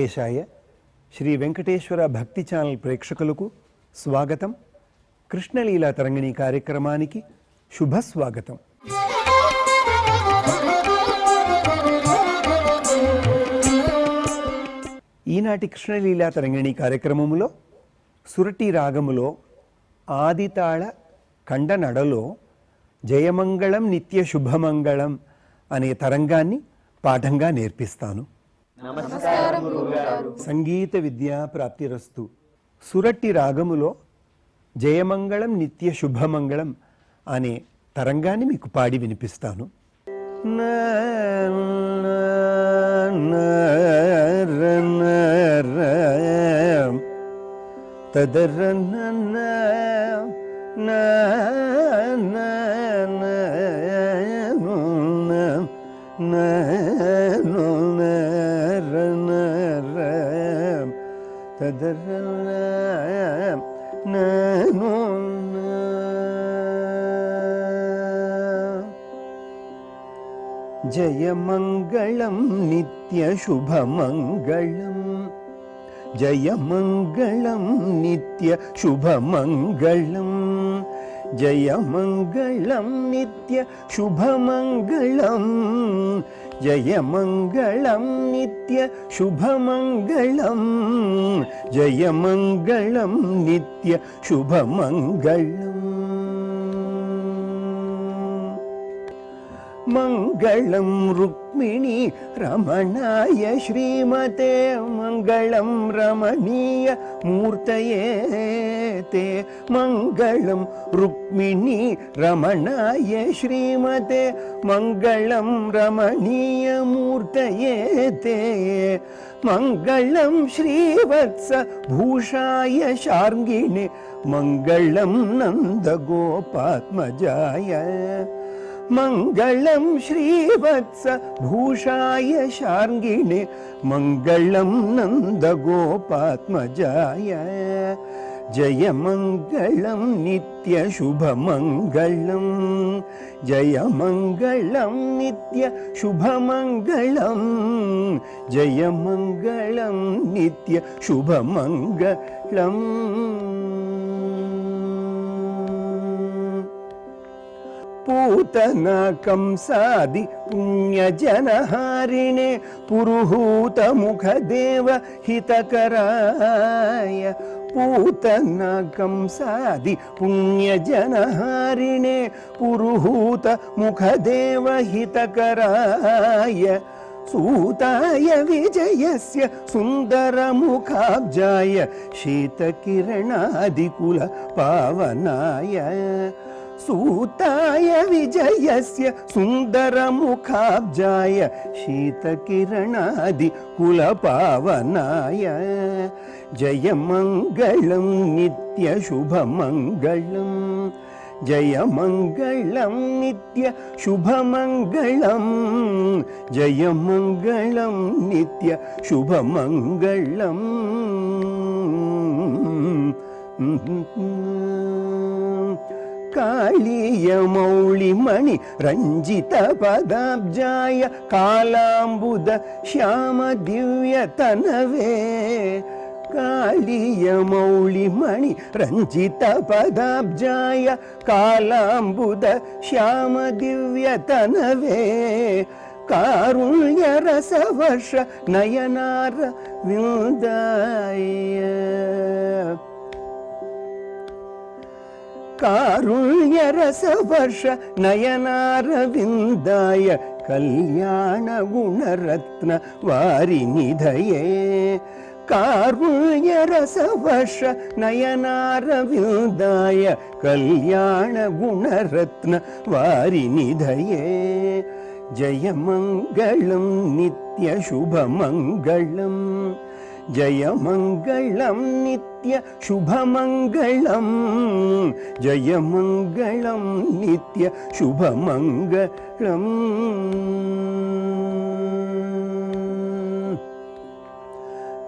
వెంకటేశాయ. శ్రీ వెంకటేశ్వర భక్తి ఛానల్ ప్రేక్షకులకు స్వాగతం. కృష్ణలీలా తరంగిణి కార్యక్రమానికి శుభస్వాగతం. ఈనాటి కృష్ణలీలా తరంగిణి కార్యక్రమములో సురటి రాగములో ఆదితాళ ఖండనడలో జయమంగళం నిత్య శుభమంగళం అనే తరంగాన్ని పాఠంగా నేర్పిస్తాను. సంగీత విద్యా ప్రాప్తిరస్తు. సురట్టి రాగములో జయమంగళం నిత్య శుభమంగళం అనే తరంగాన్ని మీకు పాడి వినిపిస్తాను. జయమంగళం నిత్య శుభమంగళం, జయమంగళం నిత్య శుభమంగళం, జయమంగళం నిత్య శుభమంగళం, జయమంగళం నిత్య శుభమంగళం, జయమంగళం నిత్య శుభమంగళం. మంగళం రుక్మిణీ రమణాయ శ్రీమతే, మంగళం రమణీయ మూర్తయే తే, మంగళం రుక్మిణీ రమణాయ శ్రీమతే, మంగళం రమణీయ మూర్తయే తే, మంగళం శ్రీవత్స భూషాయ శార్ంగిణే, మంగళం నందగోపాత్మజాయ, మంగళం శ్రీవత్స భూషాయ శార్ంగిణే, మంగళం నందగోపాత్మజాయ, జయమంగళం నిత్య శుభమంగళం, జయమంగళం నిత్య శుభమంగళం, జయమంగళం నిత్య శుభమంగళం. పూతనా కంసాది పుణ్యజనహారిణే, పురుహూత ముఖదేవ హితకరాయ, పూతనా కంసాది పుణ్యజనహారిణే, పురుహూత ముఖదేవ హితకరాయ, సూతాయ విజయస్య సుందరముఖాబ్జాయ, శీతకిరణాదికుల పావనాయ, సూతాయ విజయస్య సుందరముఖాబ్జాయ, శీతకిరణాది కులపావనాయ, జయమంగళం నిత్య శుభమంగళం, జయమంగళం నిత్య శుభమంగళం, జయమంగళం నిత్య శుభమంగళం. కాళీయమౌళిమణి రంజిత పదాబ్జాయ, కాళాంబుద శ్యామ దివ్యతనవే, కాళీయమౌళిమణి రంజిత పదాబ్జాయ, కాళాంబుద శ్యామ దివ్యతనవే, కారుణ్య రసవర్ష నయనార విందాయ, కారుణ్య రసవర్ష నయనారవిందాయ, కళ్యాణ గుణరత్న వారినిధయే, కారుణ్య రసవర్ష నయనారవిందాయ, కళ్యాణ గుణరత్న వారినిధయే, జయమంగళం నిత్య శుభమంగళం, జయమంగళం నిత్య శుభమంగళం, జయమంగళం నిత్య శుభమంగళం.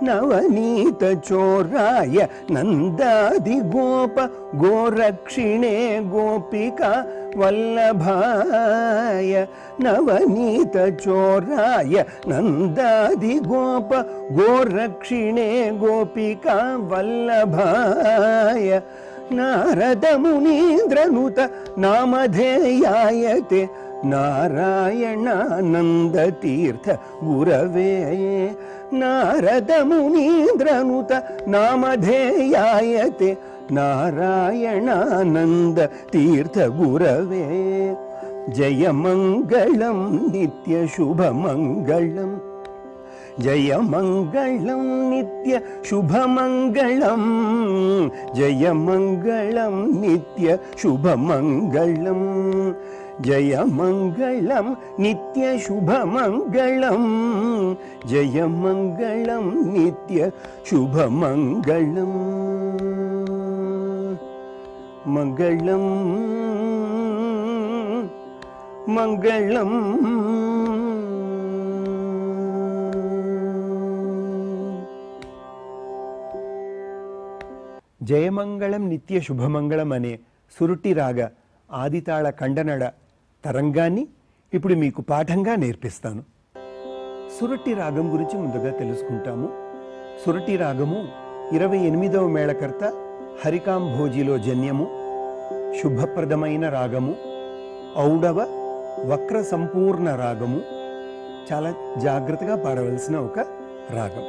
నవనీత చోరాయ నందాది గోప గోరక్షిణే గోపిక వల్లభాయ నవనీత చోరాయ నందాది గోప గోరక్షిణే గోపికా వల్లభాయ నారద మునీంద్రనుత నామధేయాయతే నారాయణానందతీర్థ గురవే నారద మునీంద్రనుత నామధేయాయతే నారాయణానంద తీర్థ గురవే జయమంగళం నిత్య శుభమంగళం జయమంగళం నిత్య శుభమంగళం జయమంగళం నిత్య శుభమంగళం జయమంగళం నిత్య శుభమంగళం జయమంగళం నిత్య శుభమంగళం మంగళం మంగళం జయమంగళం నిత్య శుభమంగళం అనే సురుటి రాగ ఆదితాళ కండనడ తరంగాన్ని ఇప్పుడు మీకు పాఠంగా నేర్పిస్తాను. సురటి రాగం గురించి ముందుగా తెలుసుకుంటాము. సురటి రాగము 28వ మేళకర్త హరికాంభోజిలో జన్యము, శుభప్రదమైన రాగము, ఔడవ వక్ర సంపూర్ణ రాగము, చాలా జాగ్రత్తగా పాడవలసిన ఒక రాగం.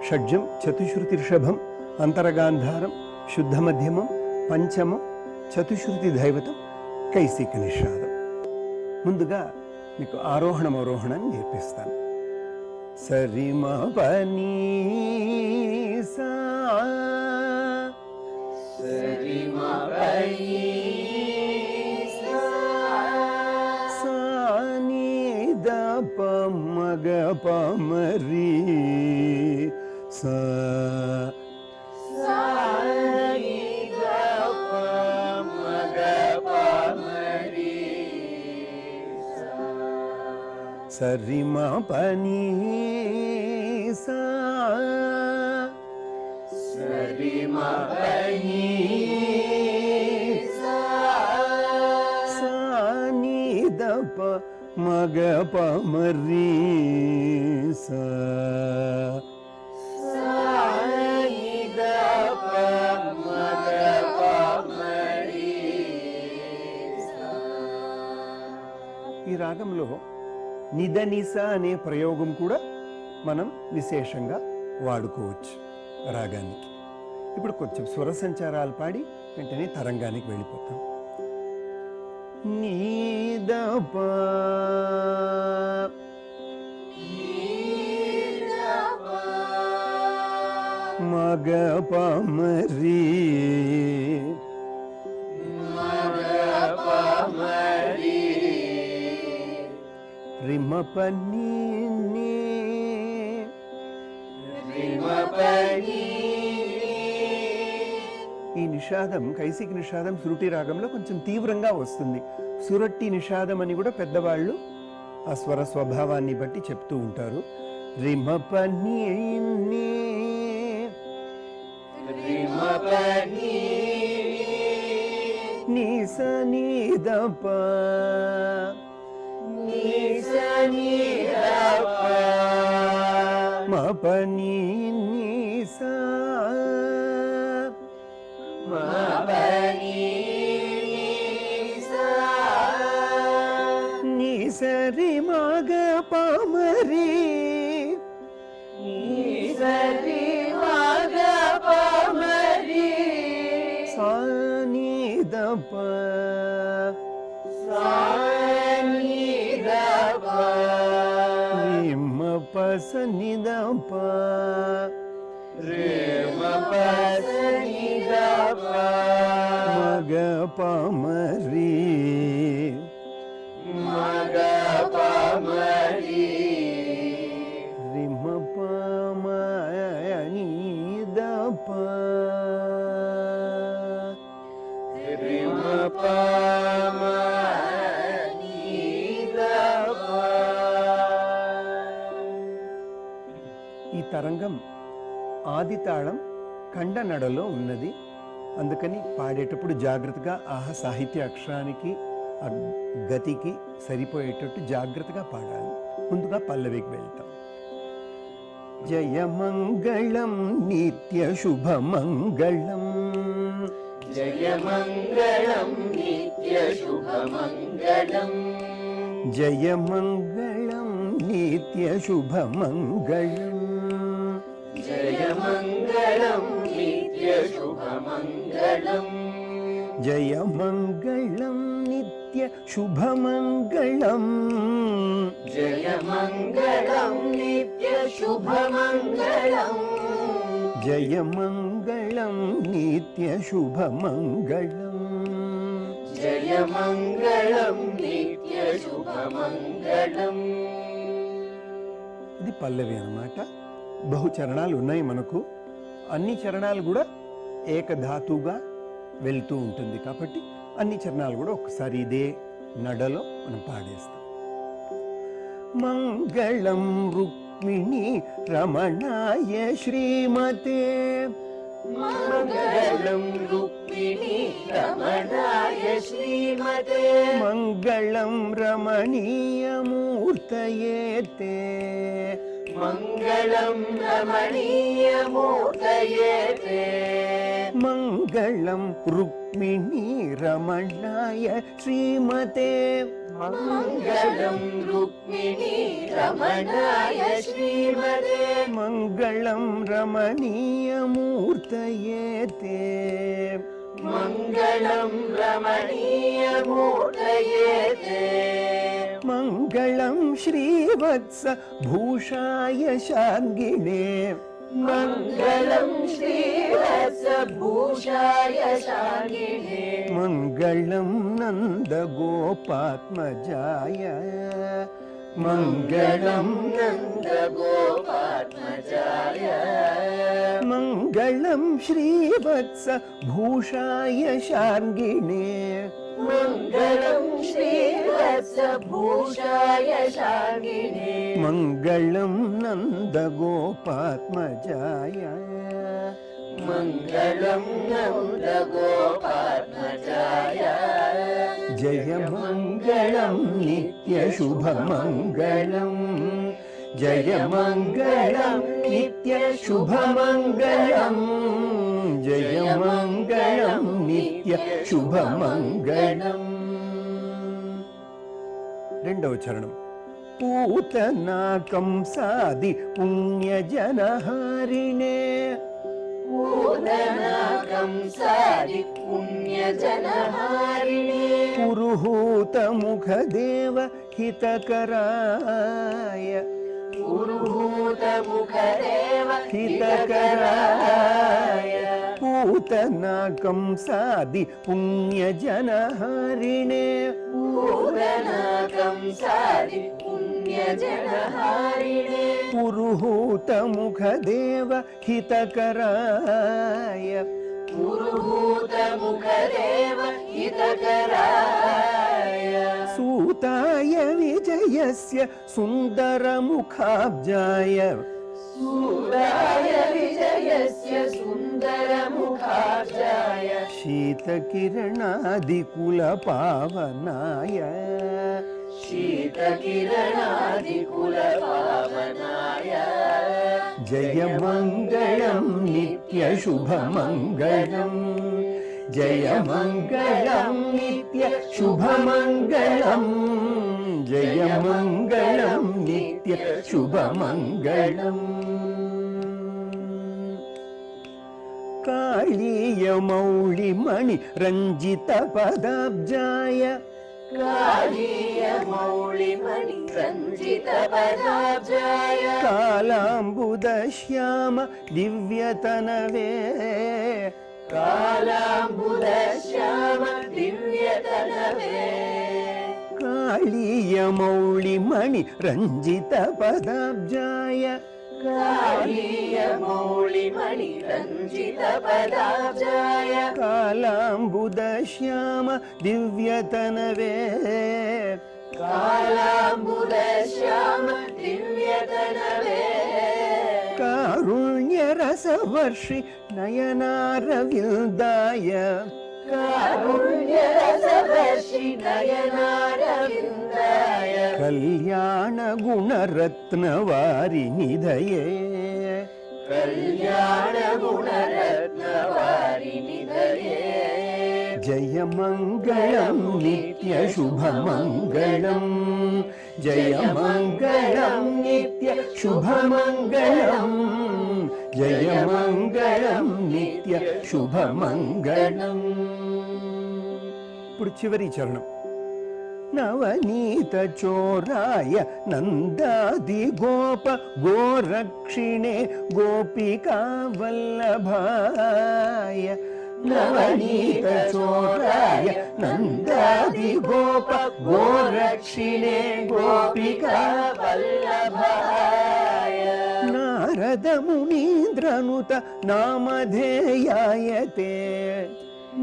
షడ్జం, చతుశ్రుతి ఋషభం, అంతరగాంధారం, శుద్ధ మధ్యమం, పంచమం, చతుశ్రుతి దైవతం, కైసిక నిషాదం. ముందుగా మీకు ఆరోహణం అవరోహణాన్ని నేర్పిస్తాను. సరిమ పని సా సరిమ పని సాని ద ప మగ ప మరి సా సరిమ పని సా సరిమ పని సా సాని ద ప మగ ప మరి సా సాని ద ప మగ ప మరి సా. ఈ రాగంలో నిదనిస అనే ప్రయోగం కూడా మనం విశేషంగా వాడుకోవచ్చు రాగానికి. ఇప్పుడు కొంచెం స్వర సంచారాలు పాడి వెంటనే తరంగానికి వెళ్ళిపోతాం. నీదప మగ పమరి రిమ పని ఈ నిషాదం, కైసిక నిషాదం సురుటి రాగంలో కొంచెం తీవ్రంగా వస్తుంది. సురట్టి నిషాదం అని కూడా పెద్దవాళ్ళు ఆ స్వర స్వభావాన్ని బట్టి చెప్తూ ఉంటారు. రిమ పని నిస నిదప మపని నిసా నిసరి మగ పమరి సాని దప రిమ పస నిదప మగ పమరి రిమ పమని దప ఈ తరంగం ఆదితాళం కండనడలో ఉన్నది. అందుకని పాడేటప్పుడు జాగ్రత్తగా ఆహా సాహిత్య అక్షరానికి ఆ గతికి సరిపోయేటట్టు జాగ్రత్తగా పాడాలి. ముందుగా పల్లవికి వెళ్తాం. జయమంగళం నిత్య శుభమంగళం, జయమంగళం నిత్య శుభమంగళం, జయమంగళం నిత్య శుభమంగళం, జయమంగళం నిత్య శుభమంగళం, జయమంగళం నిత్య శుభమంగళం, జయమంగళం నిత్య శుభమంగళం, జయమంగళం నిత్య శుభమంగళం, జయమంగళం నిత్య శుభమంగళం. ఇది పల్లవి అన్నమాట. బహుచరణాలు ఉన్నాయి మనకు. అన్ని చరణాలు కూడా ఏకధాతుగా వెళ్తూ ఉంటుంది కాబట్టి అన్ని చరణాలు కూడా ఒకసారి ఇదే నడలో మనం పాడేస్తాం. మంగళం రుక్మిణి రమణాయ శ్రీమతే, మంగళం రుక్మిణి రమణాయ శ్రీమతే, మంగళం రమణీయమూర్తయే తే, మంగళం రమణీయమూర్తయే తే, మంగళం రుక్మిణి రమణాయ శ్రీమతే, మంగళం రుక్మిణి రమణాయ శ్రీమతే, మంగళం రమణీయమూర్తయే తే, మంగళం రమణీయమూర్తయే తే, మంగళం శ్రీవత్స భూషాయ శార్గిణే, మంగళం శ్రీవత్సభూషాయ శార్గిణే, మంగళం నందగోపాత్మజాయ, మంగళం నందగోపాత్మజాయ, మంగళం శ్రీవత్స భూషాయ శార్గిణే, మంగళం శ్రీవత్సభూషాయ శార్గిణే, మంగళం నందగోపాత్మజాయ, మంగళం నందగోపాత్మజాయ, జయమంగళం నిత్య శుభమంగళం, జయమంగళం నిత్య శుభమంగళం, జయమంగళం నిత్య శుభమంగళం. రెండవ చరణం. పూతనాకం సాది పుణ్యజనహారిణే, పూతనాకం సాది పుణ్యజనహారిణే, పురుహూతముఖదేవ హితకరాయ, పురుహూతముఖదేవ హితకరాయ, పూతనాకం సాది పుణ్యజనహారిణే, పూతనాకం సాది పుణ్యజనహారిణే, పురుహూతముఖదేవ హితకరాయ, పురుహూతముఖదేవ హితకరాయ, సూతాయ విజయస్య సుందరముఖాబ్జాయ, సూరాయ విజయస్య సుందరముఖాబ్జాయ, శీతకిరణాదికులపావనాయ, శీతకిరణాదికులపావనాయ, జయమంగళం నిత్య శుభమంగళం, జయమంగళం నిత్య శుభమంగళం, జయమంగళం నిత్య శుభమంగళం. కాళీయమౌళిమణి రంజిత పదాబ్జాయ, కాళీయమౌళిమణి రంజిత పదాబ్జాయ, కాలాంబుదశ్యామ దివ్యతనవే, కాలాంబుదశ్యామ దివ్యతనవే, కాళీయమౌళిమణి రంజిత పదాబ్జాయ, కాళీయమౌళిమణి రంజిత పదాబ్జాయ, కాలాంబుదశ్యామ దివ్యతనవే, కాలాంబుదశ్యామ దివ్యతనవే, कारुण्यरसवर्षि नयनारविन्दाय कारुण्यरसवर्षि नयनारविन्दाय कल्याणगुणरत्नवारिनिधये कल्याणगुणरत्नवारिनिधये जयमङ्गलं नित्यशुभमङ्गलं जयमङ्गलं नित्यशुभमङ्गलं जयमङ्गलं नित्यशुभमङ्गलं ఇప్పుడు చివరి చరణం నవనీత చోరాయ నందాది గోప గోరక్షిణే గోపికా వల్లభాయ నవనీత చోరాయ నందాది గోప గోరక్షిణే గోపికా వల్లభాయ నారద మునీంద్రనుత నామధేయాయతే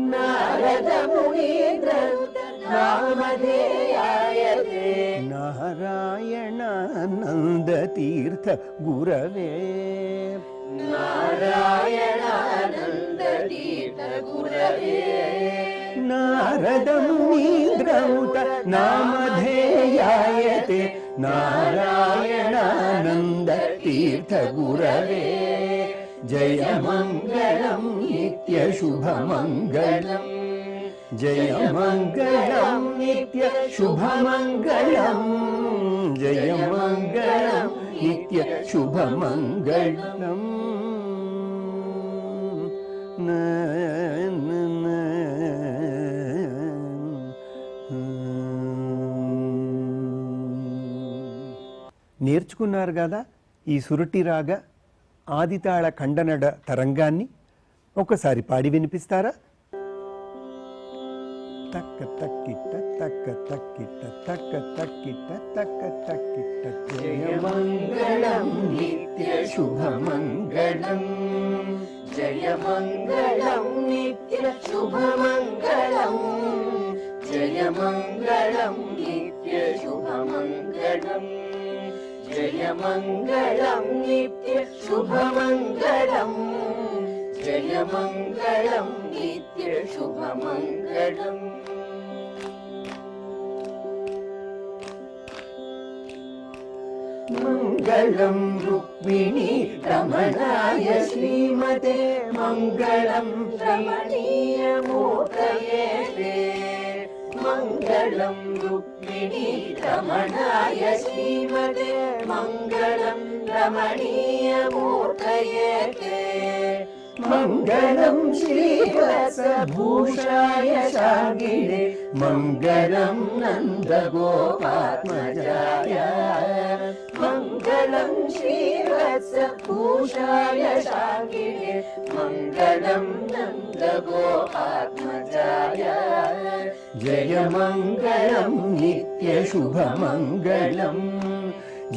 नारद मुनीन्द्रनुत नामधेयायते नारायणानन्दतीर्थ गुरवे नारायणानन्दतीर्थ गुरवे नारद मुनीन्द्रनुत नामधेयायते नारायणानन्दतीर्थ गुरवे जयमङ्गलं नित्यशुभमङ्गलं जयमङ्गलं नित्यशुभमङ्गलं जयमङ्गलं नित्यशुभमङ्गलं నేర్చుకున్నారు కదా ఈ సురటి రాగ ఆదితాళ ఖండనడ తరంగాన్ని ఒకసారి పాడి వినిపిస్తారా? తక్క తక్కిట తక్క తక్కిట తక్క తక్కిట తక్క తక్కిట జయమంగళం నిత్య శుభమంగళం జయమంగళం నిత్య శుభమంగళం జయమంగళం నిత్య శుభమంగళం జయమంగళం నిత్య శుభమంగళం జయమంగళం నిత్య శుభమంగళం మంగళం రుక్మిణీ రమణాయ శ్రీమతే మంగళం రమణీయమూర్తయే మంగళం రుక్మిణీ రమణాయ శ్రీమతే మంగళం రమణీయమూర్తయే మంగళం శ్రీవత్సభూషాయ శాంగినే మంగళం నందగోపాత్మజాయ మంగళం శ్రీవత్సభూషాయ శాంగినే మంగళం నందగోపాత్మజాయ జయమంగళం నిత్యశుభమంగళం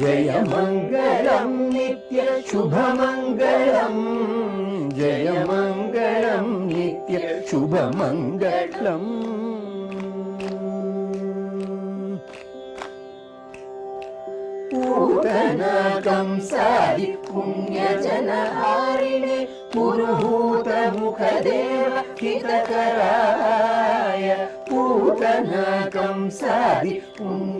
జయమంగళం నిత్యశుభమంగళం జయమంగళం నిత్యశుభమంగళం పూతనకంసాది పుణ్యజనహారిణే పురుహూతముఖదేవ హితకరాయ పూతనకంసాది పుణ్యజనహారిణే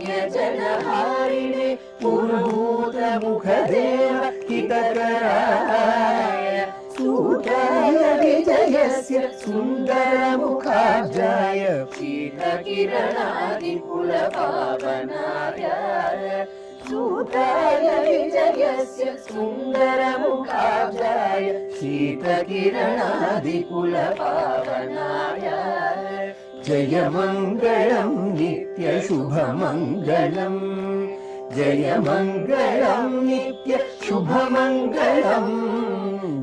పురుహూతముఖదేవ హితకరాయ సూతాయ విజయస్య సుందరముఖాబ్జాయ శీతకిరణాదిపులపావనాయ సూతాయ విజయస్య సుందరముఖాబ్జాయ శీతకిరణాదిపులపావనాయ జయమంగళం నిత్యశుభమంగళం జయమంగళం నిత్యశుభమంగళం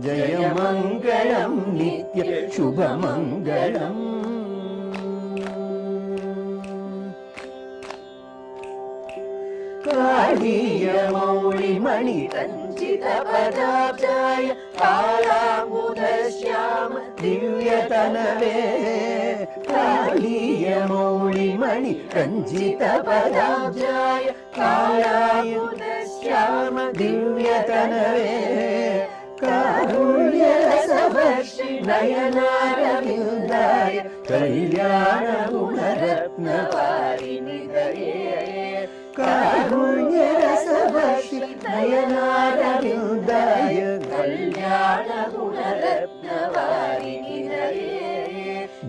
జయమంగళం నిత్యశుభమంగళం कालीयमौलिमणिरञ्जितपदाब्जाय कालाम्बुधश्याम दिव्यतनवे कालीयमौलिमणिरञ्जितपदाब्जाय कालाम्बुधश्याम दिव्यतनवे రసవర్షి నయనారవిందాయ కళ్యాణ గుణరత్నవారినిదయే కారుణ్య రసవర్షి నయనారవిందాయ కళ్యాణ గుణరత్నవారినిదయే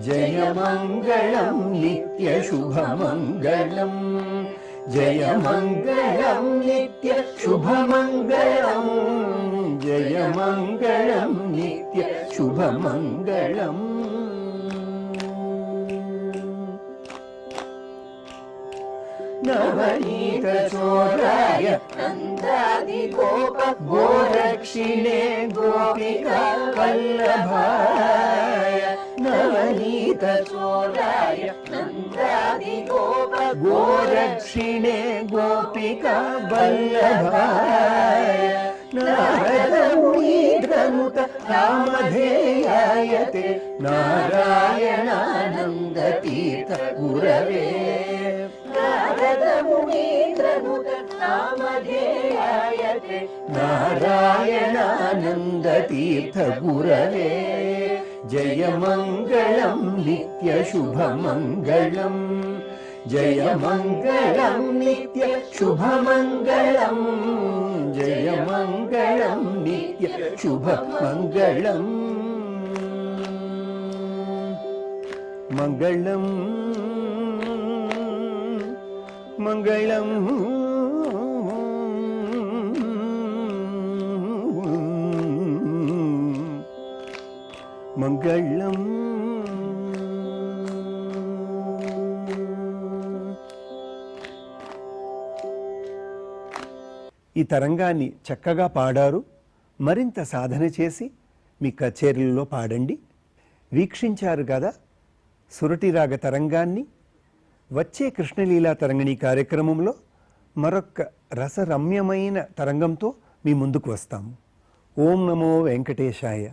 జయ మంగళం నిత్య శుభమంగళం జయ మంగళం నిత్య శుభమంగళం జయ మంగళం నిత్య శుభమంగళం నవనీత చోరాయ నందాది గోప గోరక్షిణే గోపికా వల్లభాయ నవనీత చోరాయ నందాది గోప గోరక్షిణే గోపికా వల్లభాయ నారదమునీద్రనుత నామధేయాయతే నారాయణానంద తీర్థ గురవే నారదమునీద్రనుత నామధేయాయతే నారాయణానంద తీర్థ గురవే జయ మంగళం నిత్య శుభమంగళం జయ మంగళం నిత్య శుభమంగళం జయ మంగళం నిత్య శుభమంగళం మంగళం మంగళం మంగళం ఈ తరంగాన్ని చక్కగా పాడారు. మరింత సాధన చేసి మీ కచేరీల్లో పాడండి. వీక్షించారు కదా సురటిరాగ తరంగాన్ని. వచ్చే కృష్ణలీలా తరంగిణి కార్యక్రమంలో మరొక రసరమ్యమైన తరంగంతో మీ ముందుకు వస్తాము. ఓం నమో వెంకటేశాయ.